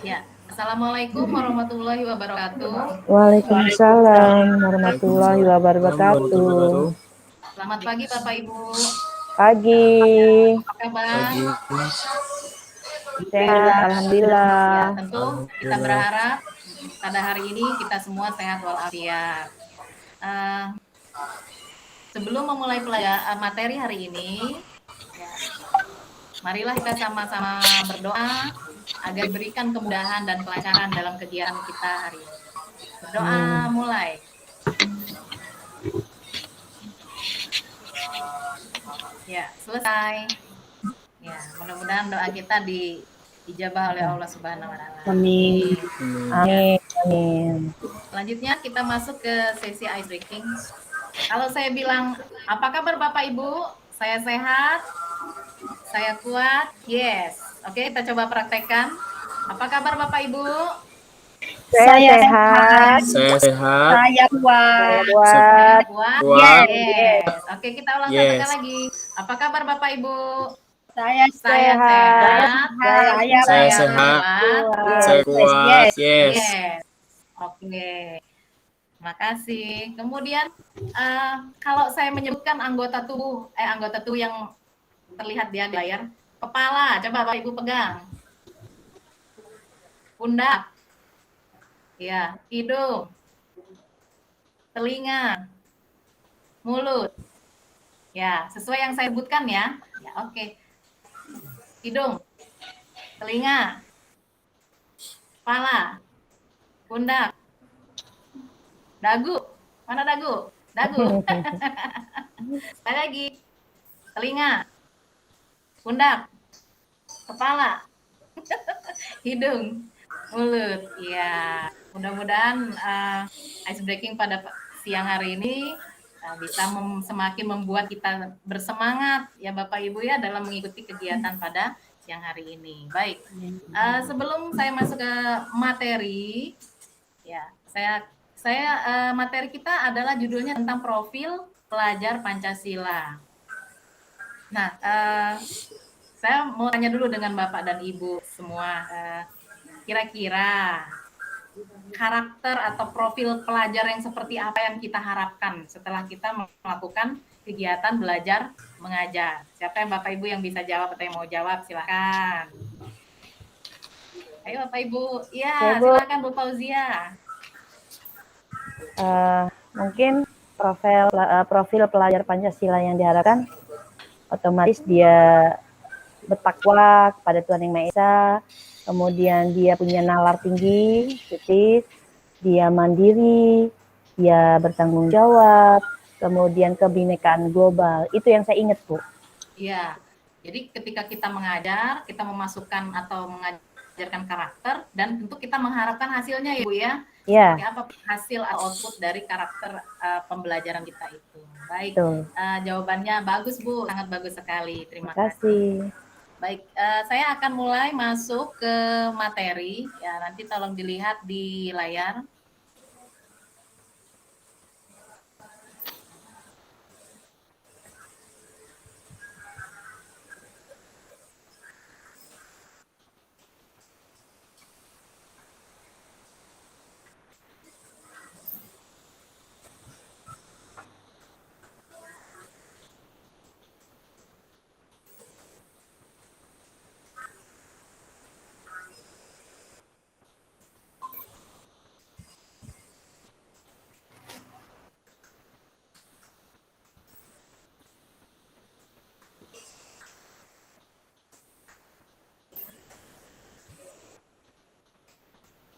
Ya, Assalamualaikum warahmatullahi wabarakatuh. Waalaikumsalam warahmatullahi Waalaikumsalam wabarakatuh. wabarakatuh. Selamat pagi Bapak Ibu. Pagi, Apa kabar? Pagi. sehat, Ya, alhamdulillah. tentu kita Alhamdulillah. berharap pada hari ini kita semua sehat walafiat. Eh, Sebelum memulai materi hari ini, ya, marilah kita sama-sama berdoa agar diberikan kemudahan dan kelancaran dalam kegiatan kita hari ini. Berdoa mulai. Ya, selesai. Ya, mudah-mudahan doa kita dijabah oleh Allah Subhanahu wa taala. Amin. Ya. Amin. Amin. Selanjutnya kita masuk ke sesi ice breaking. Kalau saya bilang, apa kabar Bapak Ibu? Saya sehat, saya kuat. Yes. Oke, kita coba praktekkan. Apa kabar Bapak Ibu? Saya sehat, Saya sehat. Saya saya kuat. Saya kuat. kuat. Kuat. Yes. Oke, kita ulang satu kali Yes. lagi. Apa kabar Bapak Ibu? Saya Saya Sehat. sehat, Saya saya sehat. kuat. Saya Yes. kuat. yes. Yes. Yes. Oke. Terima kasih. Kemudian kalau saya menyebutkan anggota tubuh yang terlihat di layar, kepala, coba Bapak Ibu pegang. Pundak, ya, hidung, telinga, mulut. Ya, sesuai yang saya sebutkan ya. Ya, oke. Hidung, telinga, kepala, pundak, dagu. Mana dagu? Dagu. Sekali lagi. Telinga, pundak, kepala, hidung, mulut. Ya, mudah-mudahan ice breaking pada siang hari ini bisa semakin membuat kita bersemangat ya Bapak Ibu ya dalam mengikuti kegiatan pada siang hari ini. Baik, sebelum saya masuk ke materi, ya materi kita adalah judulnya tentang profil pelajar Pancasila. Nah, saya mau tanya dulu dengan Bapak dan Ibu semua, kira-kira karakter atau profil pelajar yang seperti apa yang kita harapkan setelah kita melakukan kegiatan belajar mengajar? Siapa yang Bapak Ibu yang bisa jawab atau yang mau jawab? Silakan. Ayo Bapak Ibu. Ya, Ya, Bu. silakan Bu Fauzia. Mungkin profil pelajar Pancasila yang diharapkan otomatis dia bertakwa kepada Tuhan Yang Maha Esa, kemudian dia punya nalar tinggi, kritis, dia mandiri, dia bertanggung jawab, kemudian kebinekaan global. Itu yang saya ingat, Bu. Iya. Jadi ketika kita mengajar, kita memasukkan atau mengajarkan karakter dan tentu kita mengharapkan hasilnya ya Bu ya. Ya, Seperti apa hasil atau output dari karakter pembelajaran kita itu. Baik, betul. jawabannya bagus Bu, sangat bagus sekali. Terima Terima kasih. Baik, saya akan mulai masuk ke materi. Ya, nanti tolong dilihat di layar.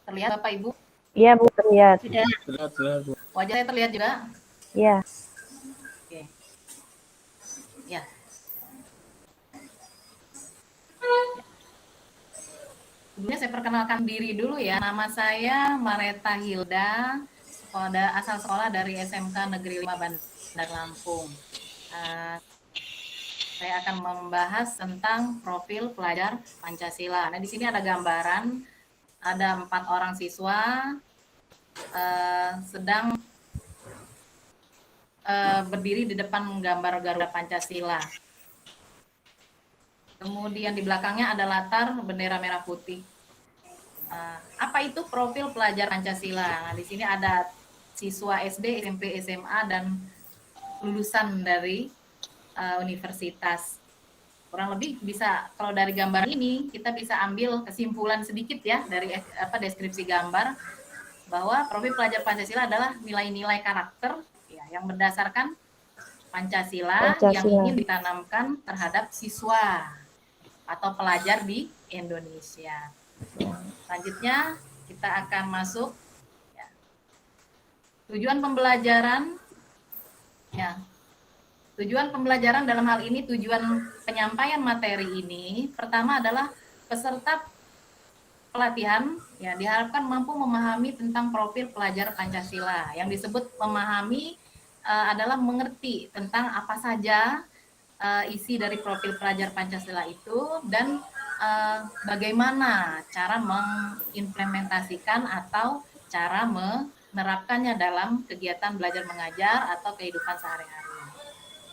Terlihat Bapak Ibu? Iya, Bu, terlihat. Sudah. Sudah, Bu. Wajahnya terlihat juga? Iya. Oke. Ya. Sebelumnya saya perkenalkan diri dulu ya. Nama saya Mareta Hilda, asal sekolah dari SMK Negeri 5 Bandar Lampung. Saya akan membahas tentang profil pelajar Pancasila. Nah, di sini ada gambaran, ada 4 orang siswa sedang berdiri di depan gambar Garuda Pancasila. Kemudian di belakangnya ada latar bendera merah putih. Apa itu profil pelajar Pancasila? Nah, di sini ada siswa SD, SMP, SMA, dan lulusan dari universitas. Kurang lebih bisa, kalau dari gambar ini kita bisa ambil kesimpulan sedikit ya dari deskripsi gambar, bahwa profil pelajar Pancasila adalah nilai-nilai karakter ya, yang berdasarkan Pancasila yang ingin ditanamkan terhadap siswa atau pelajar di Indonesia. Selanjutnya kita akan masuk ya, tujuan pembelajaran ya. Tujuan pembelajaran dalam hal ini, tujuan penyampaian materi ini, pertama adalah peserta pelatihan ya diharapkan mampu memahami tentang profil pelajar Pancasila. Yang disebut memahami adalah mengerti tentang apa saja isi dari profil pelajar Pancasila itu, dan bagaimana cara mengimplementasikan atau cara menerapkannya dalam kegiatan belajar mengajar atau kehidupan sehari-hari.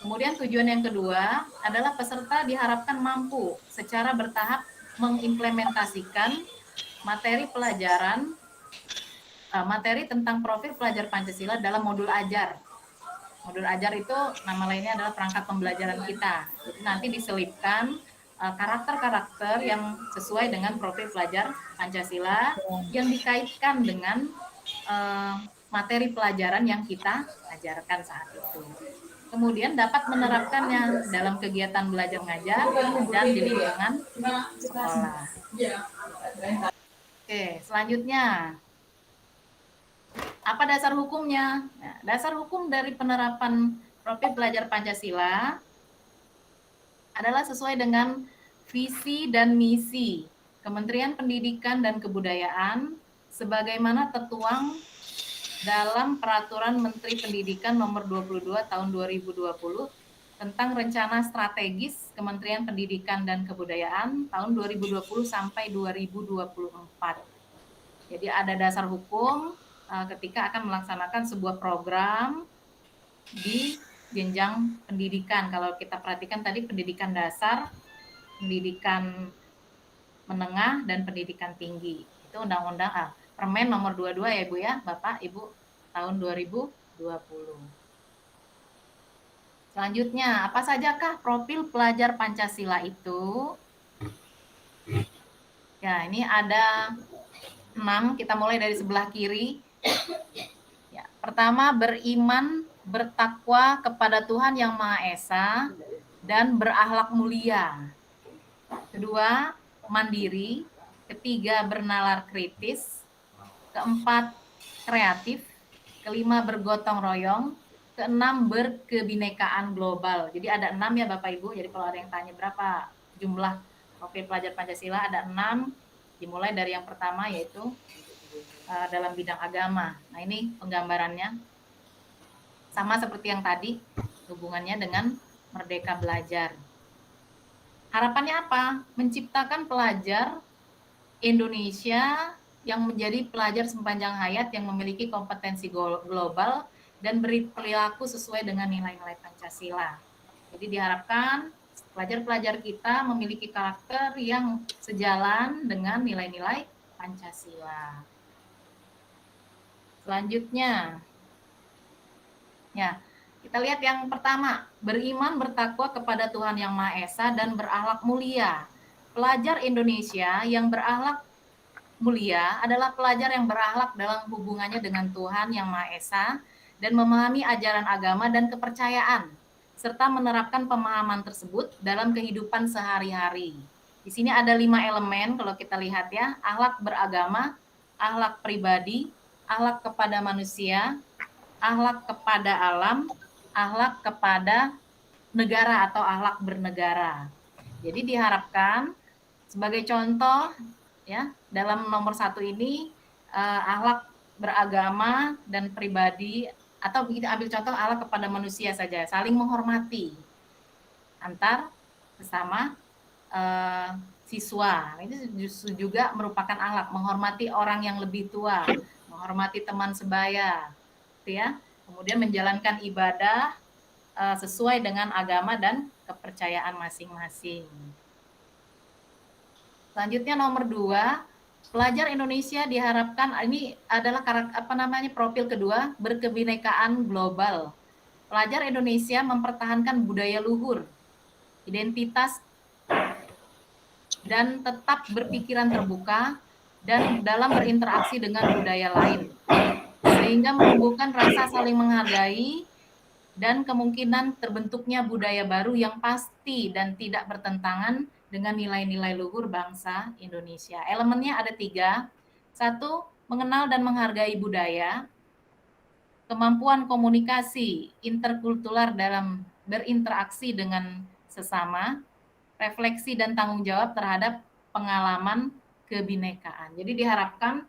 Kemudian tujuan yang kedua adalah peserta diharapkan mampu secara bertahap mengimplementasikan materi pelajaran, materi tentang profil pelajar Pancasila dalam modul ajar. Modul ajar itu nama lainnya adalah perangkat pembelajaran kita. Jadi nanti diselipkan karakter-karakter yang sesuai dengan profil pelajar Pancasila yang dikaitkan dengan materi pelajaran yang kita ajarkan saat itu. Kemudian dapat menerapkannya dalam kegiatan belajar mengajar dan di lingkungan sekolah. Oke, selanjutnya apa dasar hukumnya? Nah, dasar hukum dari penerapan profil pelajar Pancasila adalah sesuai dengan visi dan misi Kementerian Pendidikan dan Kebudayaan sebagaimana tertuang dalam Peraturan Menteri Pendidikan Nomor 22 Tahun 2020 tentang Rencana Strategis Kementerian Pendidikan dan Kebudayaan tahun 2020 sampai 2024. Jadi ada dasar hukum ketika akan melaksanakan sebuah program di jenjang pendidikan. Kalau kita perhatikan tadi pendidikan dasar, pendidikan menengah, dan pendidikan tinggi. Itu undang-undang Permen nomor 22 ya Ibu ya, Bapak Ibu, tahun 2020. Selanjutnya, apa sajakah profil pelajar Pancasila itu? Ya, ini ada 6, kita mulai dari sebelah kiri. Ya, pertama, beriman, bertakwa kepada Tuhan Yang Maha Esa, dan berakhlak mulia. Kedua, mandiri. Ketiga, bernalar kritis. Keempat, kreatif. Kelima, bergotong royong. Keenam, berkebinekaan global. Jadi ada 6 ya Bapak Ibu. Jadi kalau ada yang tanya berapa jumlah profil pelajar Pancasila, ada 6. Dimulai dari yang pertama yaitu dalam bidang agama. Nah ini penggambarannya. Sama seperti yang tadi, hubungannya dengan Merdeka Belajar. Harapannya apa? Menciptakan pelajar Indonesia yang menjadi pelajar sepanjang hayat yang memiliki kompetensi global dan berperilaku sesuai dengan nilai-nilai Pancasila. Jadi diharapkan pelajar-pelajar kita memiliki karakter yang sejalan dengan nilai-nilai Pancasila. Selanjutnya, ya, kita lihat yang pertama, beriman bertakwa kepada Tuhan Yang Maha Esa dan berakhlak mulia. Pelajar Indonesia yang berakhlak mulia adalah pelajar yang berakhlak dalam hubungannya dengan Tuhan Yang Maha Esa dan memahami ajaran agama dan kepercayaan, serta menerapkan pemahaman tersebut dalam kehidupan sehari-hari. Di sini ada 5 elemen kalau kita lihat ya, akhlak beragama, akhlak pribadi, akhlak kepada manusia, akhlak kepada alam, akhlak kepada negara atau akhlak bernegara. Jadi diharapkan sebagai contoh ya, dalam nomor 1 ini akhlak beragama dan pribadi, atau kita ambil contoh akhlak kepada manusia saja, saling menghormati antar sesama siswa. Ini justru juga merupakan akhlak, menghormati orang yang lebih tua, menghormati teman sebaya, gitu ya. Kemudian menjalankan ibadah sesuai dengan agama dan kepercayaan masing-masing. Selanjutnya nomor 2, Pelajar Indonesia diharapkan, ini adalah profil kedua, berkebinekaan global. Pelajar Indonesia mempertahankan budaya luhur, identitas, dan tetap berpikiran terbuka dan dalam berinteraksi dengan budaya lain, sehingga menumbuhkan rasa saling menghargai dan kemungkinan terbentuknya budaya baru yang pasti dan tidak bertentangan dengan nilai-nilai luhur bangsa Indonesia. Elemennya ada 3. 1, mengenal dan menghargai budaya, kemampuan komunikasi interkultural dalam berinteraksi dengan sesama, refleksi dan tanggung jawab terhadap pengalaman kebinekaan. Jadi diharapkan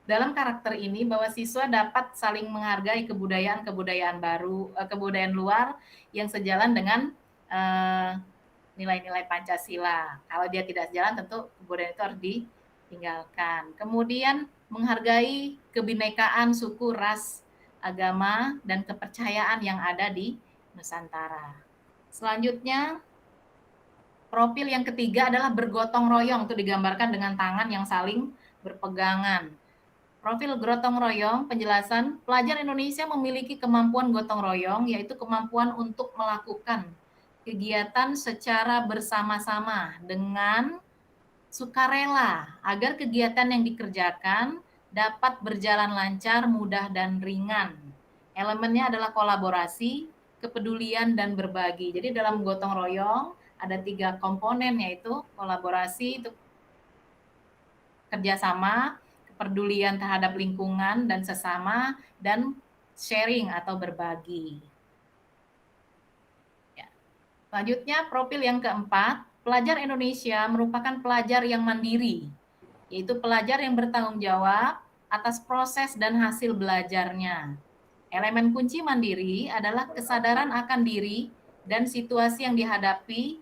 dalam karakter ini bahwa siswa dapat saling menghargai kebudayaan-kebudayaan baru, kebudayaan luar yang sejalan dengan nilai-nilai Pancasila. Kalau dia tidak sejalan, tentu kebudayaan itu harus ditinggalkan. Kemudian menghargai kebinekaan suku, ras, agama, dan kepercayaan yang ada di Nusantara. Selanjutnya, profil yang ketiga adalah bergotong royong, itu digambarkan dengan tangan yang saling berpegangan. Profil gotong royong, penjelasan, pelajar Indonesia memiliki kemampuan gotong royong, yaitu kemampuan untuk melakukan kegiatan secara bersama-sama dengan sukarela, agar kegiatan yang dikerjakan dapat berjalan lancar, mudah, dan ringan. Elemennya adalah kolaborasi, kepedulian, dan berbagi. Jadi dalam gotong royong ada 3 komponen, yaitu kolaborasi, itu kerjasama, kepedulian terhadap lingkungan dan sesama, dan sharing atau berbagi. Ya. Selanjutnya, profil yang keempat, pelajar Indonesia merupakan pelajar yang mandiri, yaitu pelajar yang bertanggung jawab atas proses dan hasil belajarnya. Elemen kunci mandiri adalah kesadaran akan diri dan situasi yang dihadapi.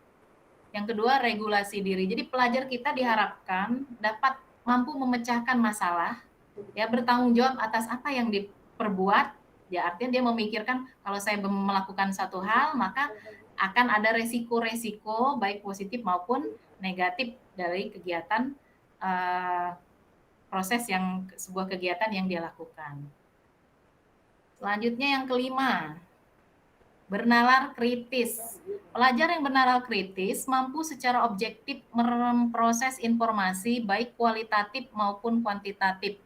Yang kedua, regulasi diri. Jadi pelajar kita diharapkan dapat mampu memecahkan masalah, ya, bertanggung jawab atas apa yang diperbuat, ya, artinya dia memikirkan kalau saya melakukan satu hal maka akan ada resiko-resiko baik positif maupun negatif dari kegiatan proses yang sebuah kegiatan yang dia lakukan. Selanjutnya yang kelima, bernalar kritis. Pelajar yang bernalar kritis mampu secara objektif memproses informasi baik kualitatif maupun kuantitatif,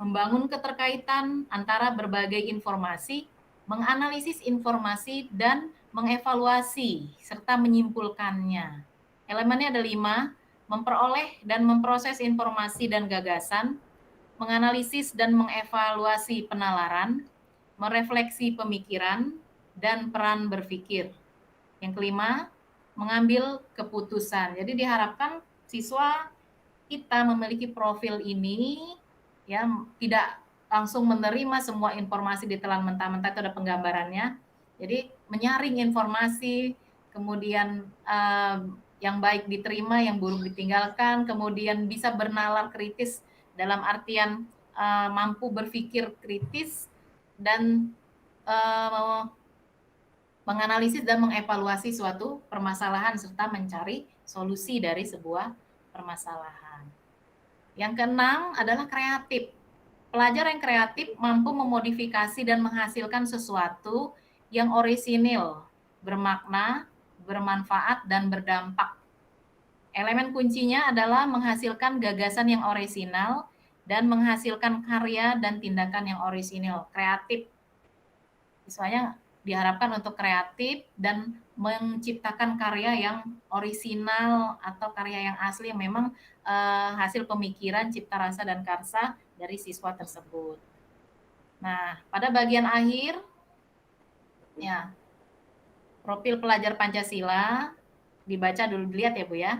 membangun keterkaitan antara berbagai informasi, menganalisis informasi, dan mengevaluasi serta menyimpulkannya. Elemennya ada 5, memperoleh dan memproses informasi dan gagasan, menganalisis dan mengevaluasi penalaran, merefleksi pemikiran, dan peran berpikir. Yang kelima, mengambil keputusan. Jadi diharapkan siswa kita memiliki profil ini, ya, tidak langsung menerima semua informasi ditelan mentah-mentah, itu ada penggambarannya. Jadi menyaring informasi, kemudian yang baik diterima, yang buruk ditinggalkan, kemudian bisa bernalar kritis dalam artian mampu berpikir kritis dan menganalisis dan mengevaluasi suatu permasalahan serta mencari solusi dari sebuah permasalahan. Yang keenam adalah kreatif. Pelajar yang kreatif mampu memodifikasi dan menghasilkan sesuatu yang orisinil, bermakna, bermanfaat, dan berdampak. Elemen kuncinya adalah menghasilkan gagasan yang orisinal dan menghasilkan karya dan tindakan yang orisinil, kreatif. Siswanya diharapkan untuk kreatif dan menciptakan karya yang orisinal atau karya yang asli yang memang hasil pemikiran, cipta rasa, dan karsa dari siswa tersebut. Nah, pada bagian akhir, ya, profil pelajar Pancasila, dibaca dulu, dilihat ya Bu ya.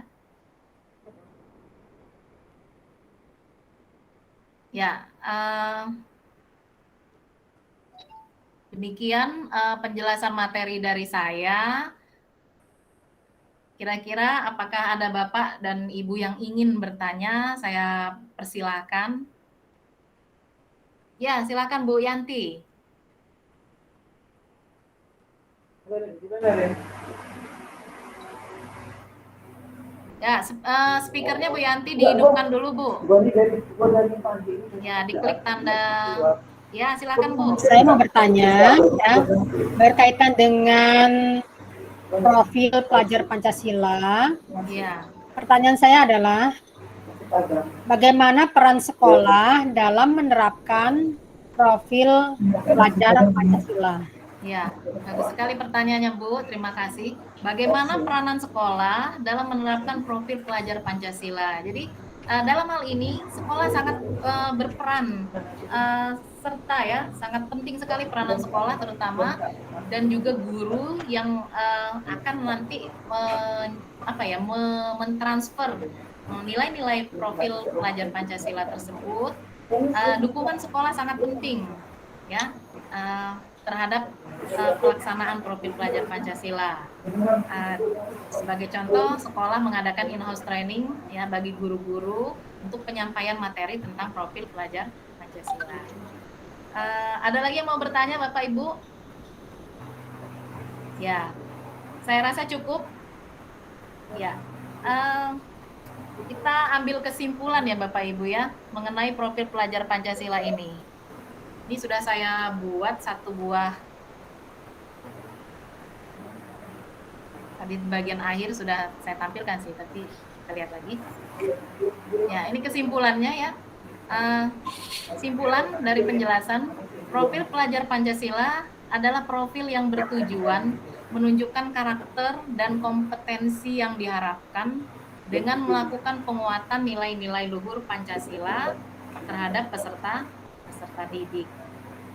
Ya, demikian penjelasan materi dari saya. Kira-kira apakah ada Bapak dan Ibu yang ingin bertanya? Saya persilahkan. Ya, silakan Bu Yanti. Ya, speakernya Bu Yanti dihidupkan dulu, Bu. Ya, diklik tanda. Ya, silakan Bu. Saya mau bertanya, ya, berkaitan dengan profil pelajar Pancasila. Ya, Pertanyaan saya adalah, bagaimana peran sekolah dalam menerapkan profil pelajar Pancasila? ya, bagus sekali pertanyaannya Bu. Terima kasih. Bagaimana peranan sekolah dalam menerapkan profil pelajar Pancasila? Jadi dalam hal ini sekolah sangat berperan serta ya sangat penting sekali peranan sekolah terutama dan juga guru yang akan nanti mentransfer nilai-nilai profil pelajar Pancasila tersebut. Dukungan sekolah sangat penting ya terhadap pelaksanaan profil pelajar Pancasila. Sebagai contoh, sekolah mengadakan in-house training ya bagi guru-guru untuk penyampaian materi tentang profil pelajar Pancasila. Ada lagi yang mau bertanya Bapak Ibu? Ya, saya rasa cukup. Ya, kita ambil kesimpulan ya Bapak Ibu ya mengenai profil pelajar Pancasila ini. Ini sudah saya buat satu buah. Tadi bagian akhir sudah saya tampilkan sih, tapi kita lihat lagi. Ya, ini kesimpulannya ya. Simpulan dari penjelasan, profil pelajar Pancasila adalah profil yang bertujuan menunjukkan karakter dan kompetensi yang diharapkan dengan melakukan penguatan nilai-nilai luhur Pancasila terhadap peserta didik.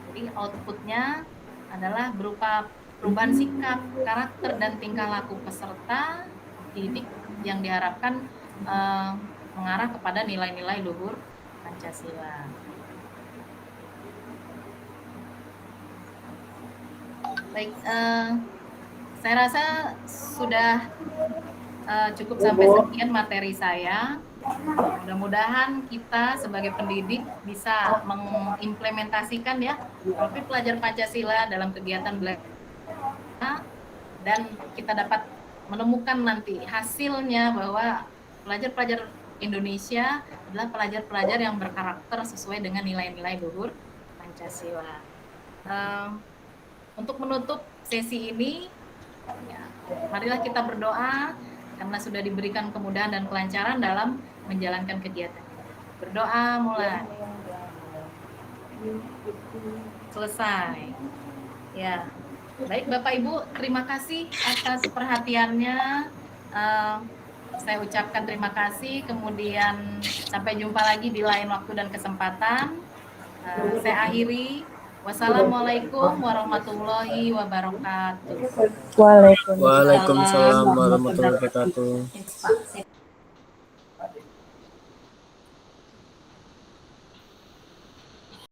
Jadi outputnya adalah berupa perubahan sikap, karakter, dan tingkah laku peserta didik yang diharapkan mengarah kepada nilai-nilai luhur Pancasila. Baik, saya rasa sudah cukup sampai sekian materi saya. Mudah-mudahan kita sebagai pendidik bisa mengimplementasikan ya profil pelajar Pancasila dalam kegiatan belajar dan kita dapat menemukan nanti hasilnya bahwa pelajar-pelajar Indonesia adalah pelajar-pelajar yang berkarakter sesuai dengan nilai-nilai luhur Pancasila. Untuk menutup sesi ini, ya, marilah kita berdoa karena sudah diberikan kemudahan dan kelancaran dalam menjalankan kegiatan. Berdoa mulai. Selesai. Ya. Baik Bapak Ibu, terima kasih atas perhatiannya. Saya ucapkan terima kasih. Kemudian sampai jumpa lagi di lain waktu dan kesempatan. Saya akhiri. Wassalamualaikum warahmatullahi wabarakatuh. Waalaikumsalam. Waalaikumsalam warahmatullahi wabarakatuh.